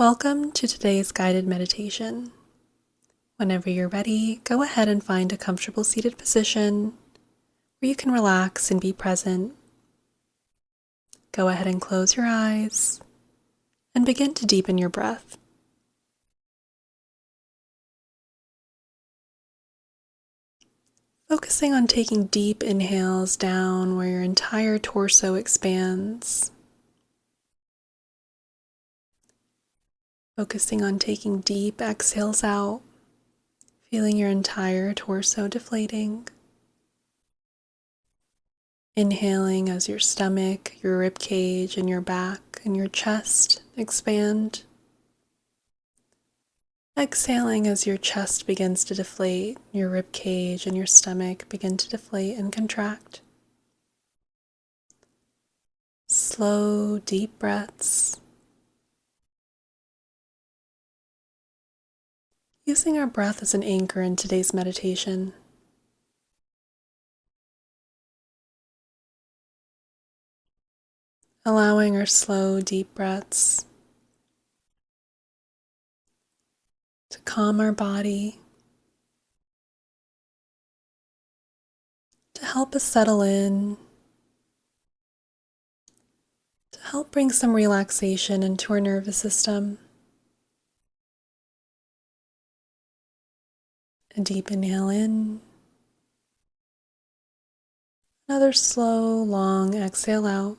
Welcome to today's guided meditation. Whenever you're ready, go ahead and find a comfortable seated position where you can relax and be present. Go ahead and close your eyes and begin to deepen your breath. Focusing on taking deep inhales down where your entire torso expands. Focusing on taking deep exhales out, feeling your entire torso deflating. Inhaling as your stomach, your rib cage, and your back and your chest expand. Exhaling as your chest begins to deflate, your rib cage and your stomach begin to deflate and contract. Slow, deep breaths. Using our breath as an anchor in today's meditation. Allowing our slow, deep breaths to calm our body, to help us settle in, to help bring some relaxation into our nervous system. A deep inhale in, another slow, long exhale out.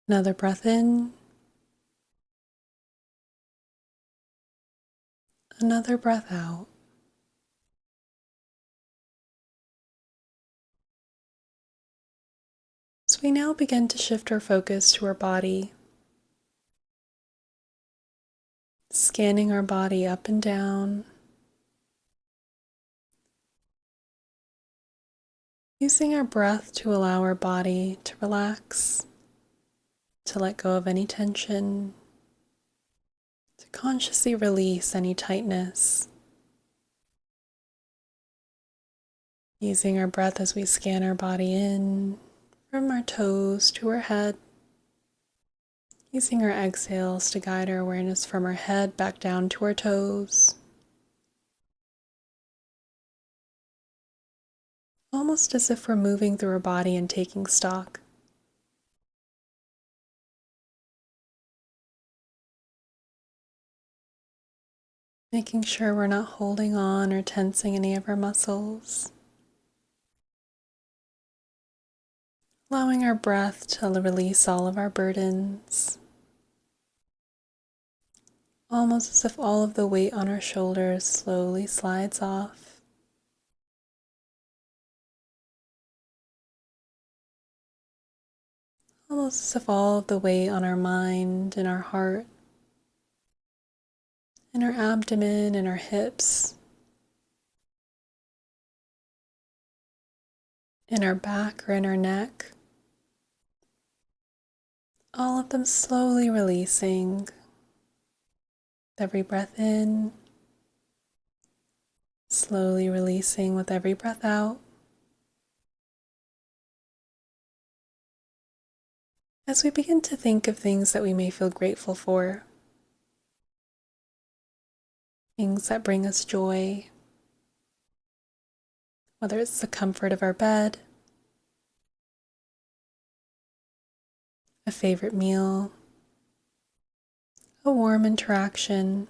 Another breath in, another breath out. So we now begin to shift our focus to our body, scanning our body up and down, using our breath to allow our body to relax, to let go of any tension, to consciously release any tightness. Using our breath as we scan our body in, from our toes to our head, using our exhales to guide our awareness from our head back down to our toes. Almost as if we're moving through our body and taking stock. Making sure we're not holding on or tensing any of our muscles. Allowing our breath to release all of our burdens. Almost as if all of the weight on our shoulders slowly slides off. Almost as if all of the weight on our mind and our heart, in our abdomen and our hips, in our back or in our neck, all of them slowly releasing with every breath in, slowly releasing with every breath out. As we begin to think of things that we may feel grateful for, things that bring us joy, whether it's the comfort of our bed, a favorite meal, a warm interaction,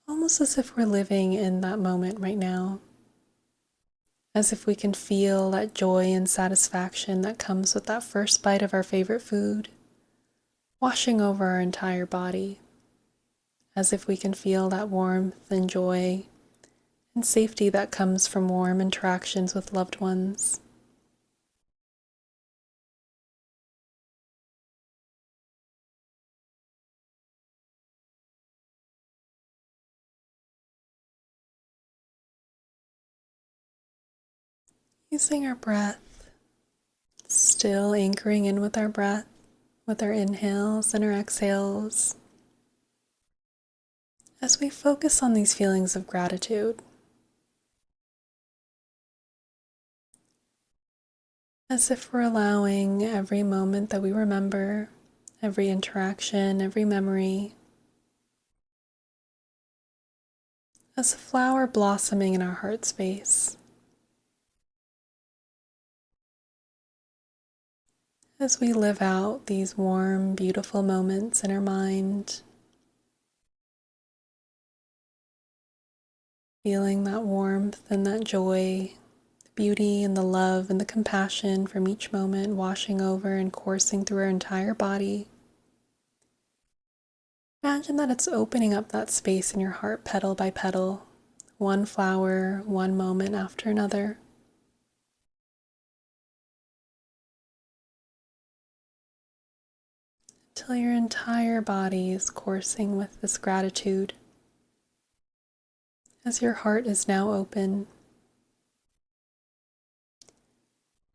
almost as if we're living in that moment right now, as if we can feel that joy and satisfaction that comes with that first bite of our favorite food, washing over our entire body, as if we can feel that warmth and joy and safety that comes from warm interactions with loved ones. Using our breath, still anchoring in with our breath, with our inhales and our exhales, as we focus on these feelings of gratitude. as if we're allowing every moment that we remember, every interaction, every memory, as a flower blossoming in our heart space, as we live out these warm, beautiful moments in our mind, feeling that warmth and that joy, the beauty and the love and the compassion from each moment washing over and coursing through our entire body. Imagine that it's opening up that space in your heart petal by petal, one flower, one moment after another, till your entire body is coursing with this gratitude. As your heart is now open,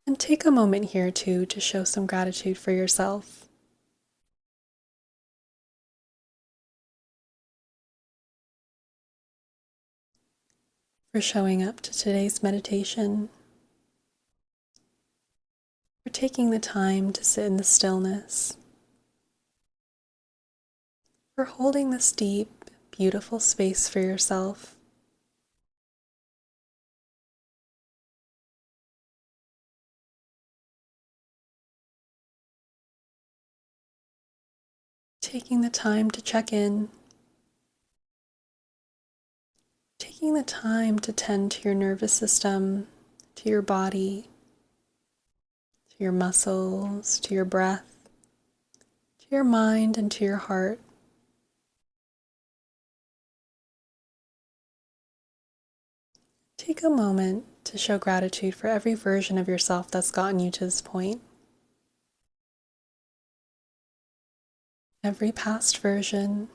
and take a moment here too to show some gratitude for yourself. For showing up to today's meditation, for taking the time to sit in the stillness, for holding this deep, beautiful space for yourself. Taking the time to check in, taking the time to tend to your nervous system, to your body, to your muscles, to your breath, to your mind, and to your heart. Take a moment to show gratitude for every version of yourself that's gotten you to this point. Every past version,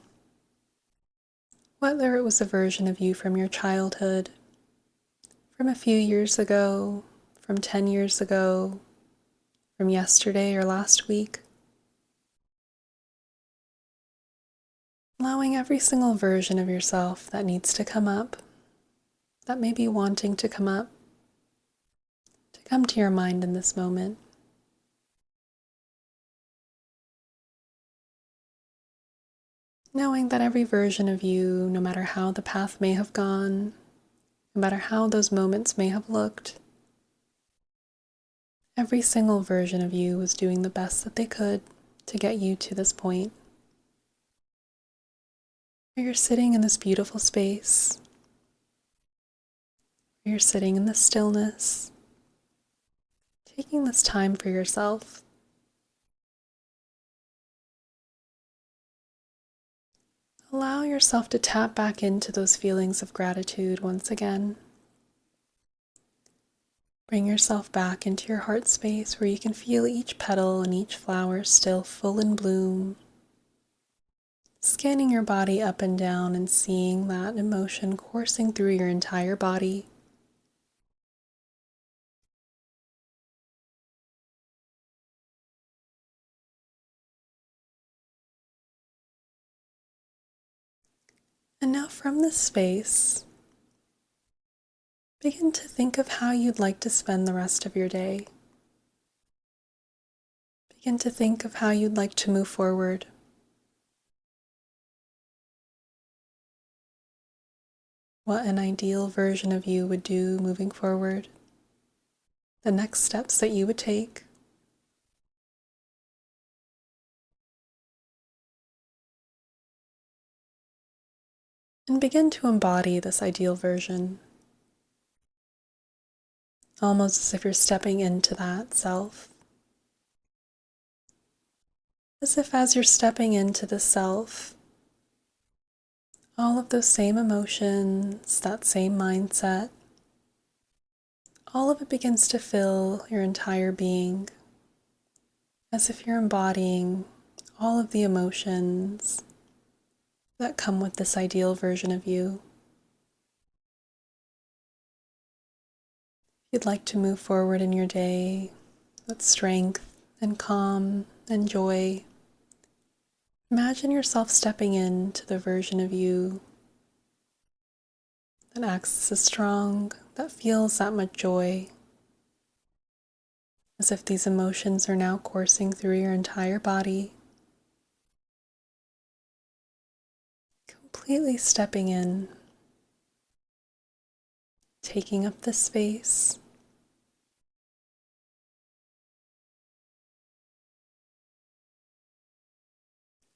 whether it was a version of you from your childhood, from a few years ago, from 10 years ago, from yesterday or last week. Allowing every single version of yourself that needs to come up, that may be wanting to come up, to come to your mind in this moment. Knowing that every version of you, no matter how the path may have gone, no matter how those moments may have looked, every single version of you was doing the best that they could to get you to this point. You're sitting in this beautiful space. You're sitting in the stillness, taking this time for yourself. Allow yourself to tap back into those feelings of gratitude once again. Bring yourself back into your heart space where you can feel each petal and each flower still full in bloom. Scanning your body up and down and seeing that emotion coursing through your entire body. And now from this space, begin to think of how you'd like to spend the rest of your day. Begin to think of how you'd like to move forward. What an ideal version of you would do moving forward. The next steps that you would take. And begin to embody this ideal version, almost as if you're stepping into that self. As if as you're stepping into the self, all of those same emotions, that same mindset, all of it begins to fill your entire being, as if you're embodying all of the emotions that come with this ideal version of you. You'd like to move forward in your day with strength and calm and joy. Imagine yourself stepping into the version of you that acts as strong, that feels that much joy. as if these emotions are now coursing through your entire body, completely stepping in, taking up the space,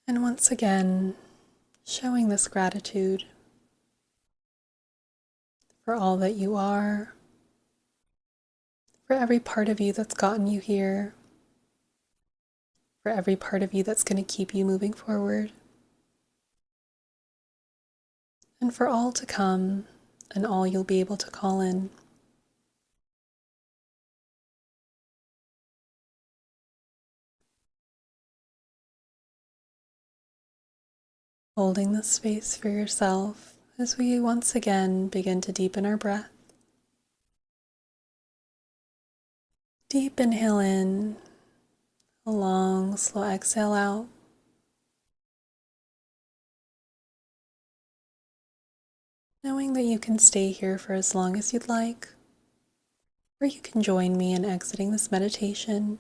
and once again, showing this gratitude for all that you are, for every part of you that's gotten you here, for every part of you that's going to keep you moving forward, and for all to come and all you'll be able to call in. Holding the space for yourself as we once again begin to deepen our breath. Deep inhale in, a long, slow exhale out. Knowing that you can stay here for as long as you'd like, or you can join me in exiting this meditation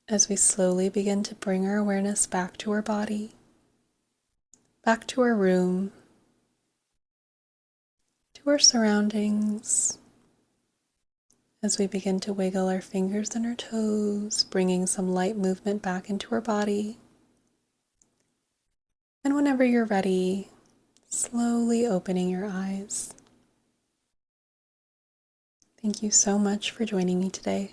as we slowly begin to bring our awareness back to our body, back to our room, to our surroundings, as we begin to wiggle our fingers and our toes, bringing some light movement back into our body. And whenever you're ready, slowly opening your eyes. Thank you so much for joining me today.